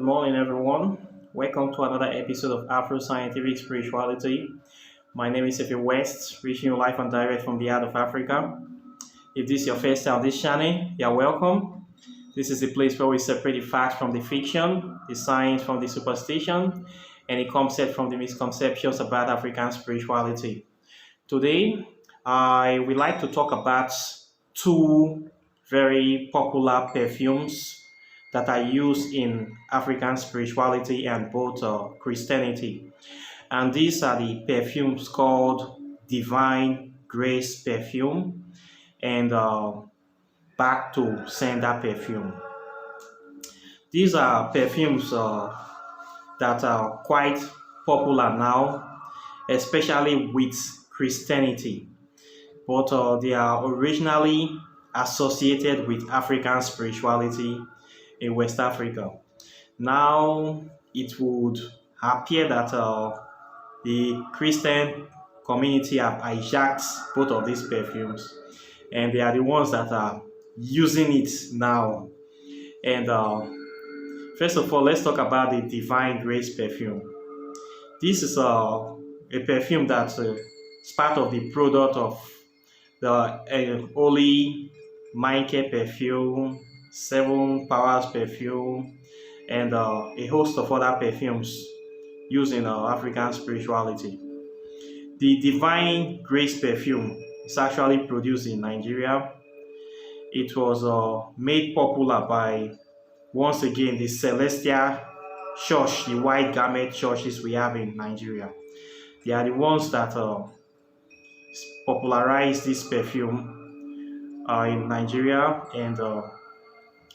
morning, everyone. Welcome to another episode of Afro Scientific Spirituality. My name is Efe West, reaching you live and direct from the heart of Africa. If this is your first time on this channel, you're welcome. This is the place where we separate the facts from the fiction, the science from the superstition, and the concept from the misconceptions about African spirituality. Today, I would like to talk about two very popular perfumes that are used in African spirituality and both Christianity. And these are the perfumes called Divine Grace Perfume and Back to Sender Perfume. These are perfumes that are quite popular now, especially with Christianity, but they are originally associated with African spirituality in West Africa. Now it would appear that the Christian community have hijacked both of these perfumes, and they are the ones that are using it now. And first of all, let's talk about the Divine Grace perfume. This is a perfume that is part of the product of the Holy Michael perfume, Seven Powers perfume, and a host of other perfumes used in African spirituality. The Divine Grace perfume is actually produced in Nigeria. It was made popular by, once again, the Celestial Church, the white garment churches we have in Nigeria. They are the ones that popularized this perfume in Nigeria, and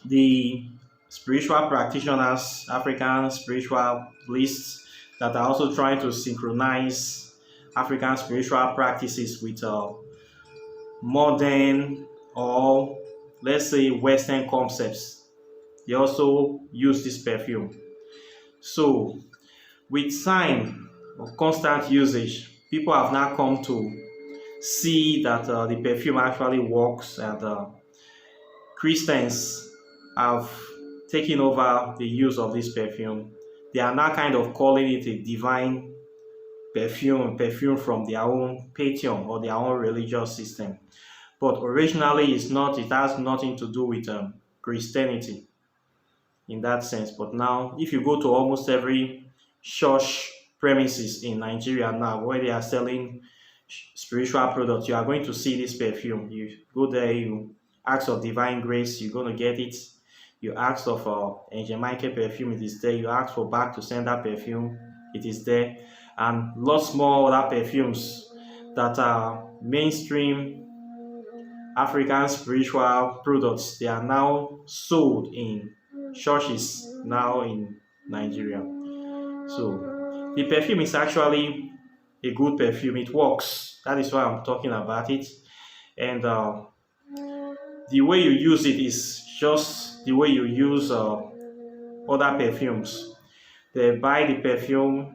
the spiritual practitioners, African spiritualists that are also trying to synchronize African spiritual practices with modern, or let's say Western concepts. They also use this perfume. So with time of constant usage, people have now come to see that the perfume actually works, and Christians have taken over the use of this perfume. They are now kind of calling it a divine perfume from their own pantheon or their own religious system. But originally it's not, it has nothing to do with Christianity in that sense. But now if you go to almost every church premises in Nigeria now where they are selling spiritual products, you are going to see this perfume. You go there, you ask of Divine Grace, you're going to get it. You ask of Angel Michael perfume, it is there. You ask for Back to Sender perfume, it is there. And lots more other perfumes that are mainstream African spiritual products. They are now sold in churches now in Nigeria. So the perfume is actually a good perfume. It works. That is why I'm talking about it. And the way you use it is just the way you use other perfumes. They buy the perfume,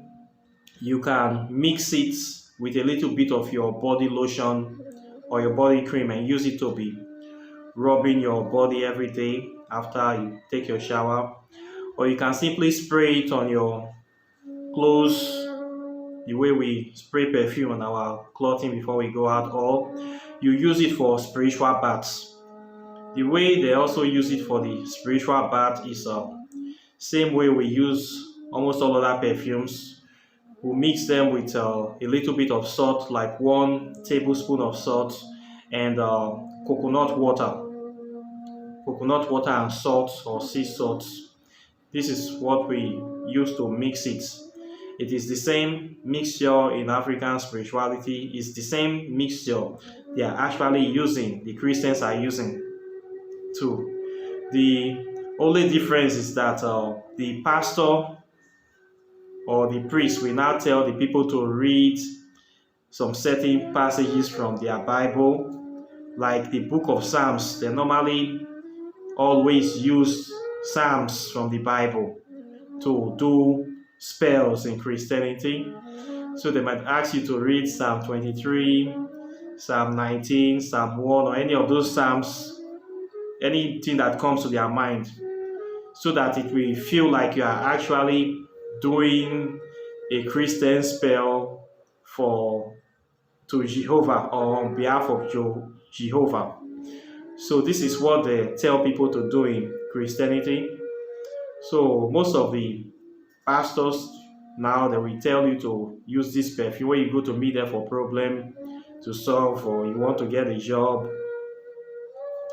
you can mix it with a little bit of your body lotion or your body cream and use it to be rubbing your body every day after you take your shower. Or you can simply spray it on your clothes the way we spray perfume on our clothing before we go out, or you use it for spiritual baths. The way they also use it for the spiritual bath is same way we use almost all other perfumes. We mix them with a little bit of salt, like 1 tablespoon of salt, and coconut water and salt or sea salt. This is what we use to mix it. It is the same mixture in African spirituality. It's the same mixture they are actually using, the Christians are using too. The only difference is that the pastor or the priest will now tell the people to read some certain passages from their Bible, like the book of Psalms. They normally always use Psalms from the Bible to do spells in Christianity. So they might ask you to read Psalm 23, Psalm 19, Psalm 1, or any of those Psalms, anything that comes to their mind. so that it will feel like you are actually doing a Christian spell for to Jehovah or on behalf of Jehovah. So this is what they tell people to do in Christianity. So most of the pastors now, they will tell you to use this perfume when you go to meet them for problem to solve, or you want to get a job,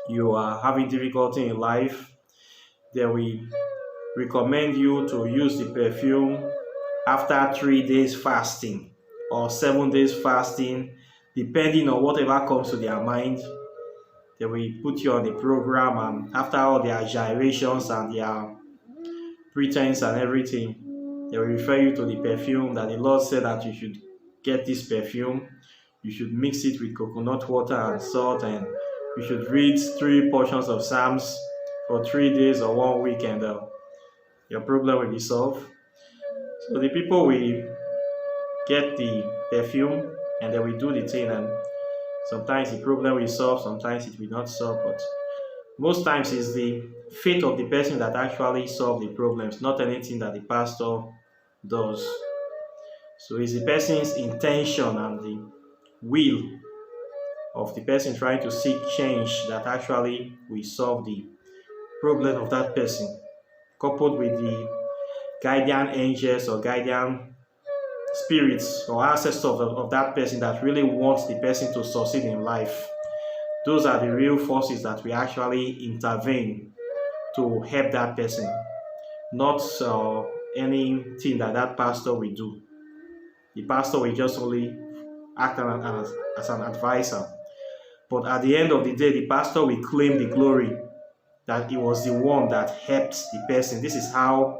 you are having difficulty in life. They will recommend you to use the perfume after 3 days fasting or 7 days fasting, depending on whatever comes to their mind. They will put you on the program, and after all their gyrations and their pretense and everything, they will refer you to the perfume that the Lord said that you should get this perfume. You should mix it with coconut water and salt, and you should read 3 portions of Psalms for 3 days or 1 week, and your problem will be solved. So the people will get the perfume and they will do the thing, and sometimes the problem will solve, sometimes it will not solve, but most times it's the faith of the person that actually solves the problems, not anything that the pastor does. So it's the person's intention and the will of the person trying to seek change that actually will solve the problem of that person, coupled with the guardian angels or guardian spirits or ancestors of that person that really wants the person to succeed in life. Those are the real forces that will actually intervene to help that person, not anything that that pastor will do. The pastor will just only act as an advisor. But at the end of the day, the pastor will claim the glory that he was the one that helped the person. This is how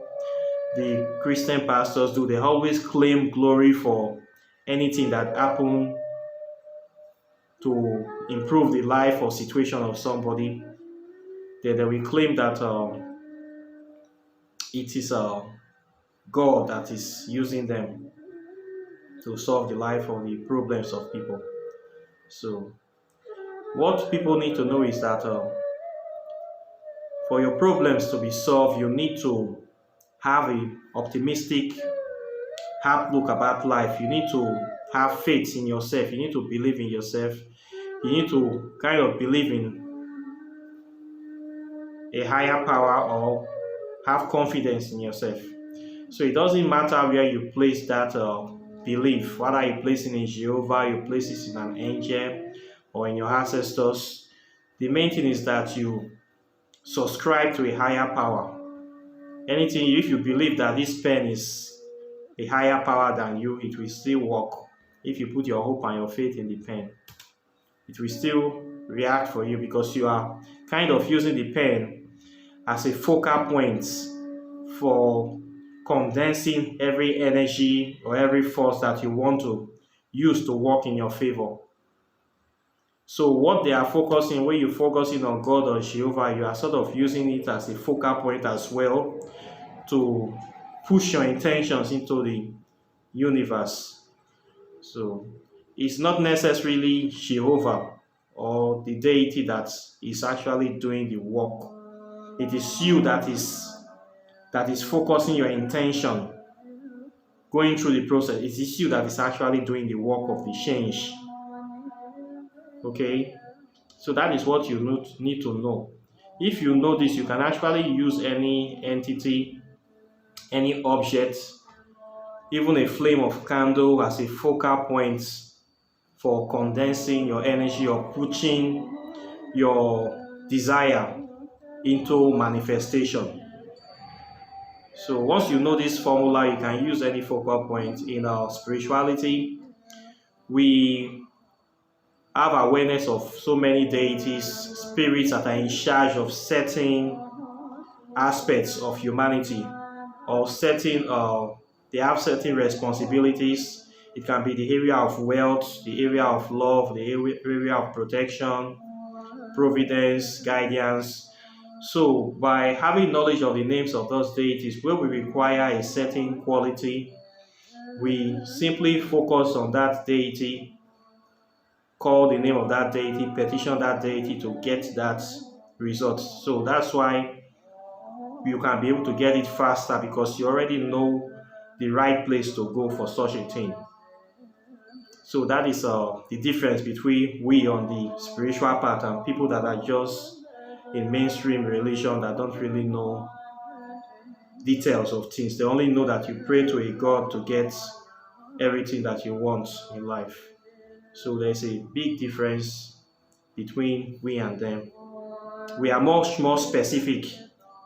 the Christian pastors do. They always claim glory for anything that happened to improve the life or situation of somebody. They will claim that it is God that is using them to solve the life or the problems of people. So what people need to know is that for your problems to be solved, you need to have an optimistic outlook about life. You need to have faith in yourself. You need to believe in yourself. You need to kind of believe in a higher power or have confidence in yourself. So it doesn't matter where you place that belief, whether you place it in Jehovah, you place it in an angel, or in your ancestors. The main thing is that you subscribe to a higher power. Anything, if you believe that this pen is a higher power than you, it will still work. If you put your hope and your faith in the pen, it will still react for you, because you are kind of using the pen as a focal point for condensing every energy or every force that you want to use to work in your favor. So what they are focusing, when you're focusing on God or Jehovah, you are sort of using it as a focal point as well to push your intentions into the universe. So it's not necessarily Jehovah or the deity that is actually doing the work. It is you that is focusing your intention, going through the process. It is you that is actually doing the work of the change. Okay, so that is what you need to know. If you know this, you can actually use any entity, any object, even a flame of candle as a focal point for condensing your energy or pushing your desire into manifestation. So once you know this formula, you can use any focal point. In our spirituality, we have awareness of so many deities, spirits that are in charge of certain aspects of humanity, or certain they have certain responsibilities. It can be the area of wealth, the area of love, the area of protection, providence, guidance. So by having knowledge of the names of those deities, where we require a certain quality, we simply focus on that deity, call the name of that deity, petition that deity to get that result. So that's why you can be able to get it faster because you already know the right place to go for such a thing. So that is the difference between we on the spiritual path and people that are just in mainstream religion that don't really know details of things. They only know that you pray to a God to get everything that you want in life. So there's a big difference between we and them. We are much more specific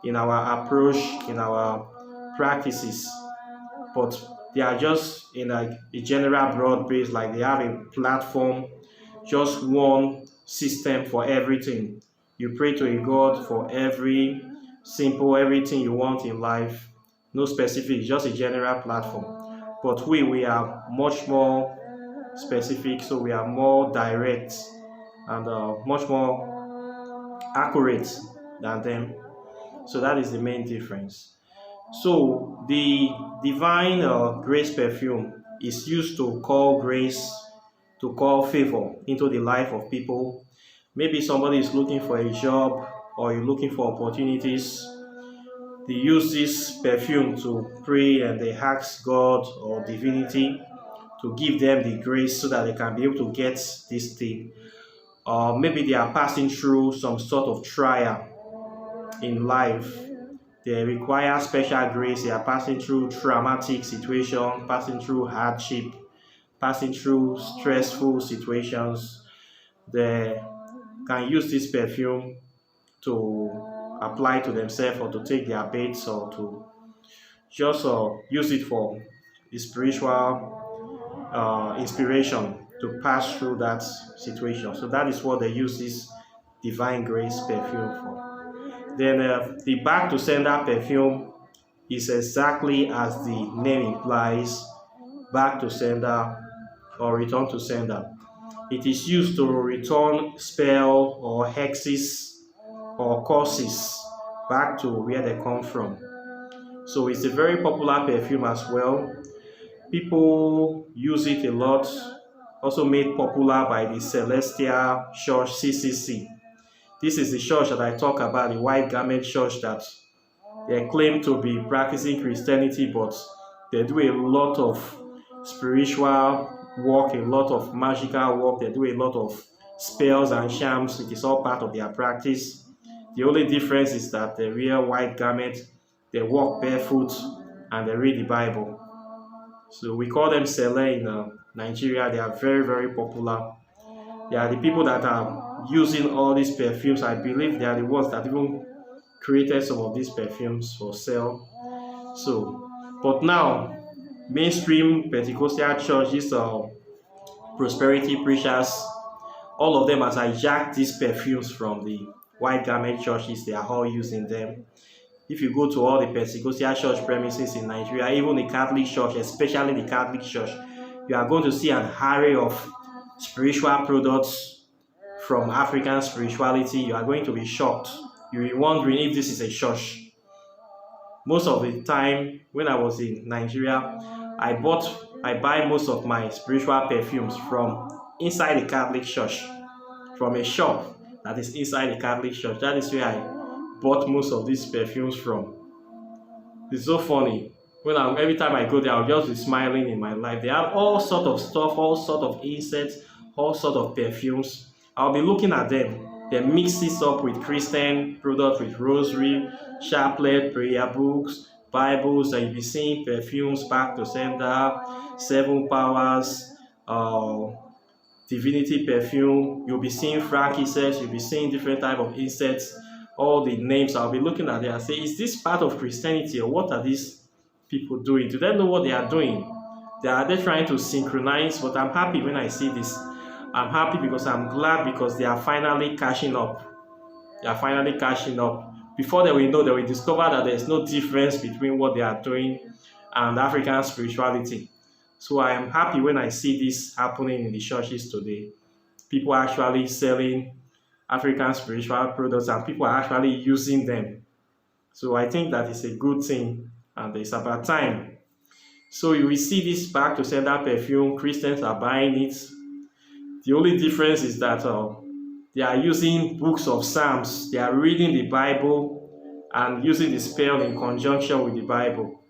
in our approach, in our practices, but they are just in a general broad base, like they have a platform, just one system for everything. You pray to a God for every simple everything you want in life. No specific, just a general platform. But we are much more specific, so we are more direct and much more accurate than them. So that is the main difference. So the divine grace perfume is used to call grace, to call favor into the life of people. Maybe somebody is looking for a job or you're looking for opportunities. They use this perfume to pray and they ask God or divinity to give them the grace so that they can be able to get this thing. Or maybe they are passing through some sort of trial in life. They require special grace. They are passing through traumatic situation, passing through hardship, passing through stressful situations. They can use this perfume to apply to themselves or to take their baths or to just use it for the spiritual inspiration to pass through that situation. So that is what they use this divine grace perfume for. Then the back to sender perfume is exactly as the name implies, back to sender or return to sender. It is used to return spell or hexes or curses back to where they come from. So it's a very popular perfume as well. People use it a lot, also made popular by the Celestial Church CCC. This is the church that I talk about, the white garment church that they claim to be practicing Christianity, but they do a lot of spiritual work, a lot of magical work. They do a lot of spells and charms. It is all part of their practice. The only difference is that they wear white garment, they walk barefoot, and they read the Bible. So we call them Sele in Nigeria. They are very, very popular. They are the people that are using all these perfumes. I believe they are the ones that even created some of these perfumes for sale. So, but now, mainstream Pentecostal churches or prosperity preachers, all of them has hijacked these perfumes from the white garment churches. They are all using them. If you go to all the Pentecostal church premises in Nigeria, even the Catholic church, especially the Catholic church, you are going to see an array of spiritual products from African spirituality. You are going to be shocked. You'll be wondering if this is a church. Most of the time when I was in Nigeria, I buy most of my spiritual perfumes from inside the Catholic church, from a shop that is inside the Catholic church. That is where I bought most of these perfumes from. It's so funny. Every time I go there, I'll just be smiling in my life. They have all sort of stuff, all sort of incense, all sort of perfumes. I'll be looking at them. They mix this up with Christian products, with rosary, chaplet, prayer books, Bibles, and you'll be seeing perfumes back to sender, 7 powers, divinity perfume. You'll be seeing frankincense. You'll be seeing different type of incense. All the names, I'll be looking at them and say, is this part of Christianity or what are these people doing? Do they know what they are doing? Are they trying to synchronize? But I'm happy when I see this. I'm happy because I'm glad because they are finally catching up. They are finally catching up. Before they will know, they will discover that there is no difference between what they are doing and African spirituality. So I am happy when I see this happening in the churches today. People are actually selling African spiritual products and people are actually using them. So I think that is a good thing and it's about time. So you will see this back to sender perfume. Christians are buying it. The only difference is that they are using books of Psalms. They are reading the Bible. and using the spell in conjunction with the Bible,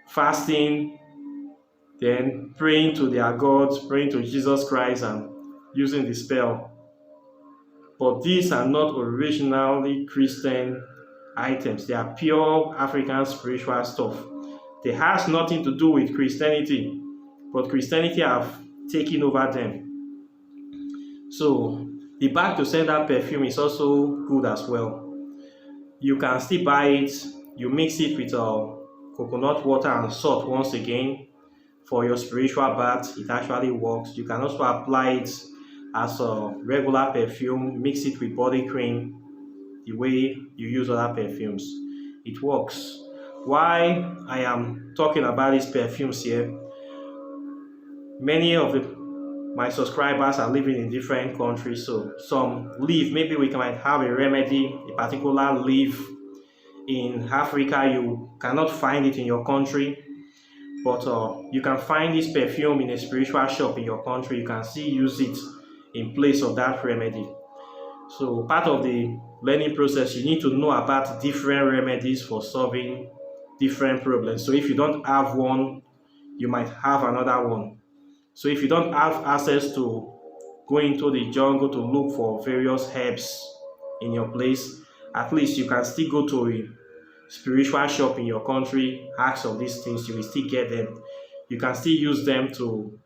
fasting, then praying to their gods, praying to Jesus Christ, and using the spell. But these are not originally Christian items. They are pure African spiritual stuff. They has nothing to do with Christianity, but Christianity have taken over them. So the back to sender perfume is also good as well. You can still buy it. You mix it with coconut water and salt once again for your spiritual bath. It actually works. You can also apply it as a regular perfume. Mix it with body cream the way you use other perfumes. It works. Why I am talking about these perfumes here, many of my subscribers are living in different countries, so some leaf, maybe we might have a remedy, a particular leaf in Africa, you cannot find it in your country, but you can find this perfume in a spiritual shop in your country. You can still use it in place of that remedy. So part of the learning process, you need to know about different remedies for solving different problems. So if you don't have one, you might have another one. So if you don't have access to go into the jungle to look for various herbs in your place, at least you can still go to a spiritual shop in your country, ask of these things, you will still get them. You can still use them to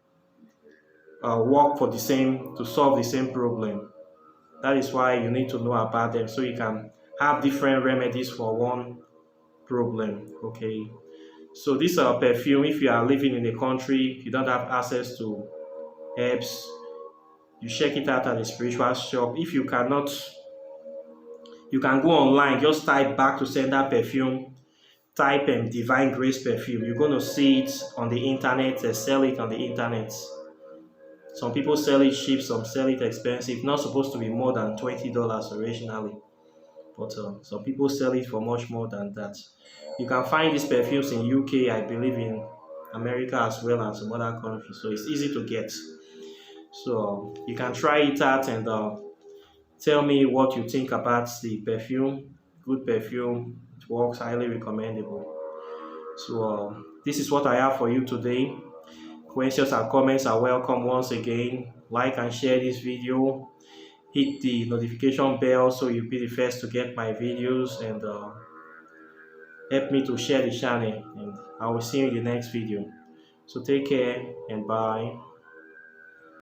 work for to solve the same problem. That is why you need to know about them, so you can have different remedies for one problem. Okay, so this perfume, if you are living in a country you don't have access to herbs, you check it out at a spiritual shop. If you cannot, you can go online, just type back to sender perfume, type divine grace perfume. You're going to see it on the internet. They sell it on the internet. Some people sell it cheap, some sell it expensive. Not supposed to be more than $20 originally, but some people sell it for much more than that. You can find these perfumes in UK, I believe in America as well, and some other countries, so it's easy to get. So you can try it out and tell me what you think about the perfume. Good perfume, it works, highly recommendable. So this is what I have for you today. Questions and comments are welcome. Once again, like and share this video. Hit the notification bell so you'll be the first to get my videos, and help me to share the channel, and I will see you in the next video. So take care and bye.